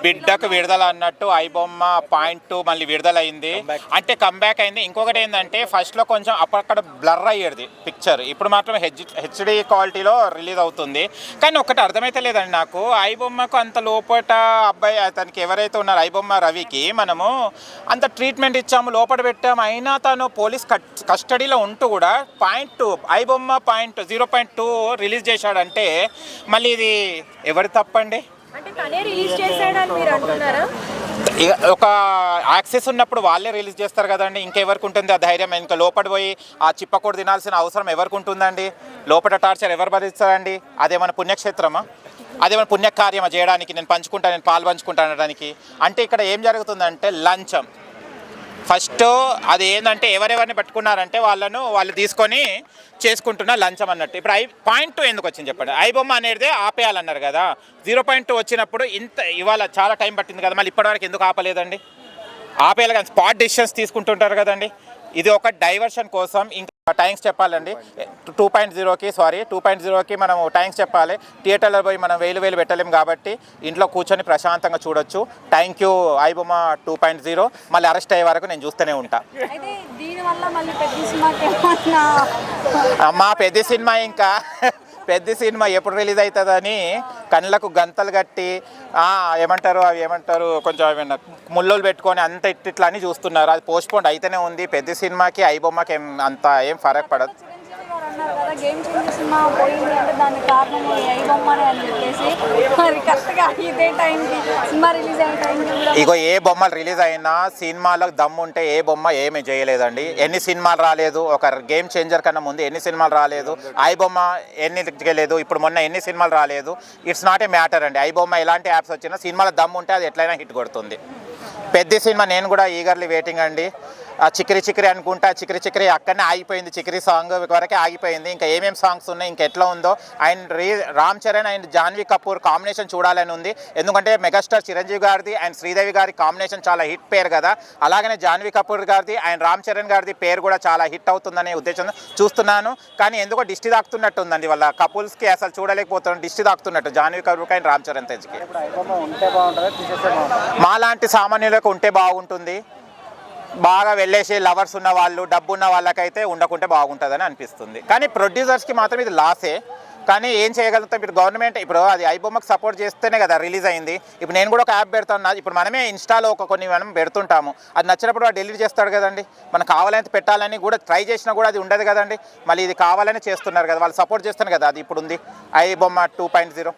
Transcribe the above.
బిడ్డకు విడుదల అన్నట్టు ఐబొమ్మ పాయింట్ మళ్ళీ విడుదలైంది అంటే కంబ్యాక్ అయింది. ఇంకొకటి ఏంటంటే ఫస్ట్లో కొంచెం అక్కడ బ్లర్ అయ్యేది పిక్చర్, ఇప్పుడు మాత్రం హెచ్డి క్వాలిటీలో రిలీజ్ అవుతుంది. కానీ ఒకటి అర్థమైతే లేదండి నాకు, ఐబొమ్మకు అంత లోపట అబ్బాయి అతనికి ఎవరైతే ఉన్నారో ఐబొమ్మ రవికి మనము అంత ట్రీట్మెంట్ ఇచ్చాము, లోపల పెట్టాము, అయినా తను పోలీస్ కస్టడీలో ఉంటూ కూడా ఐబొమ్మ 0.2 రిలీజ్ చేశాడంటే మళ్ళీ ఇది ఎవరి తప్పండి? ఒక యాక్సెస్ ఉన్నప్పుడు వాళ్ళే రిలీజ్ చేస్తారు కదండి, ఇంకెవరికి ఉంటుంది ఆ ధైర్యం? ఇంకా లోపల పోయి ఆ చిప్పకూడ తినాల్సిన అవసరం ఎవరికి ఉంటుందండి? లోపల టార్చర్ ఎవరు భరిస్తారండి? అదేమైనా పుణ్యక్షేత్రమా? అదేమైనా పుణ్యకార్యమా చేయడానికి? నేను పాలు పంచుకుంటాను అనడానికి? అంటే ఇక్కడ ఏం జరుగుతుందంటే లంచం. ఫస్ట్ అది ఏంటంటే ఎవరెవరిని పట్టుకున్నారంటే వాళ్ళు తీసుకొని చేసుకుంటున్న లంచం అన్నట్టు. ఇప్పుడు పాయింట్ ఎందుకు వచ్చింది చెప్పండి? ఐబొమ్మ అనేది ఆపేయాలన్నారు కదా, 0.2 వచ్చినప్పుడు ఇవాళ చాలా టైం పట్టింది కదా, మళ్ళీ ఇప్పటివరకు ఎందుకు ఆపలేదండి? ఆపేయాలి కానీ స్పాట్ డిసిషన్స్ తీసుకుంటుంటారు కదండి. ఇది ఒక డైవర్షన్ కోసం ఇంకా థ్యాంక్స్ చెప్పాలండి 2.0కి మనం థ్యాంక్స్ చెప్పాలి. థియేటర్లో పోయి మనం వేలు పెట్టలేము కాబట్టి ఇంట్లో కూర్చొని ప్రశాంతంగా చూడొచ్చు. Thank you iBomma 2.0. మళ్ళీ అరెస్ట్ అయ్యే వరకు నేను చూస్తూనే ఉంటా. మా పెద్ద సినిమా ఎప్పుడు రిలీజ్ అవుతుందని కళ్ళకు గంతలు కట్టి ఏమంటారు కొంచెం ముళ్ళలు పెట్టుకొని అంత ఇట్లా అని చూస్తున్నారు. అది పోస్ట్పోన్ అయితేనే ఉంది. పెద్ద సినిమాకి ఐబొమ్మకి అంత ఏం ఫరక్ పడదు. ఇగో ఏ బొమ్మలు రిలీజ్ అయినా సినిమాలకు దమ్ము ఉంటే ఏ బొమ్మ ఏమి చేయలేదండి. ఎన్ని సినిమాలు రాలేదు, ఒక గేమ్ చేంజర్ కన్నా ముందు ఎన్ని సినిమాలు రాలేదు, ఐబొమ్మ ఎన్ని చేయలేదు, ఇప్పుడు మొన్న ఎన్ని సినిమాలు రాలేదు. ఇట్స్ నాట్ ఏ మ్యాటర్ అండి. ఐబొమ్మ ఎలాంటి యాప్స్ వచ్చినా సినిమాల దమ్ము ఉంటే అది ఎట్లయినా హిట్ కొడుతుంది. పెద్ద సినిమా నేను కూడా ఈగర్లీ వెయిటింగ్ అండి. చిక్కిరి అనుకుంటా, చిక్కిరి అక్కడనే ఆగిపోయింది. చిక్కిరి సాంగ్ వరకే ఆగిపోయింది. ఇంకా ఏమేమి సాంగ్స్ ఉన్నాయి, ఇంకెట్లా ఉందో. రామ్ చరణ్ అండ్ జాన్వీ కపూర్ కాంబినేషన్ చూడాలని ఉంది. ఎందుకంటే మెగాస్టార్ చిరంజీవి గారిది అండ్ శ్రీదేవి గారి కాంబినేషన్ చాలా హిట్ పేరు కదా. అలాగనే జాన్వీ కపూర్ గారిది అండ్ రామ్ చరణ్ గారిది పేరు కూడా చాలా హిట్ అవుతుందనే ఉద్దేశంతో చూస్తున్నాను. కానీ ఎందుకో దిష్టి తాకుతున్నట్టు ఉందండి. వాళ్ళ కపుల్స్కి అసలు చూడలేకపోతున్నాను, దిష్టి తాకుతున్నట్టు జాన్వీ కపూర్ అండ్ రామ్ చరణ్ తేజ్కి. మాలాంటి సామాన్యులకు ఉంటే బాగుంటుంది. బాగా వెళ్ళేసి లవర్స్ ఉన్న వాళ్ళు, డబ్బు ఉన్న వాళ్ళకైతే ఉండకుంటే బాగుంటుందని అనిపిస్తుంది. కానీ ప్రొడ్యూసర్స్కి మాత్రం ఇది లాసే. కానీ ఏం చేయగలుగుతాం? ఇప్పుడు గవర్నమెంట్ అది ఐబొమ్మకి సపోర్ట్ చేస్తేనే కదా రిలీజ్ అయింది. ఇప్పుడు నేను కూడా ఒక యాప్ పెడతాను. ఇప్పుడు మనమే ఇన్స్టాలో కొన్ని మనం పెడుతుంటాము. అది నచ్చినప్పుడు వాడు డిలీట్ చేస్తాడు కదండి. మనకు కావాలని పెట్టాలని కూడా ట్రై చేసినా కూడా అది ఉండదు కదండి. మళ్ళీ ఇది కావాలని చేస్తున్నారు కదా, వాళ్ళు సపోర్ట్ చేస్తారు కదా. అది ఇప్పుడు ఉంది ఐబొమ్మ 2.0.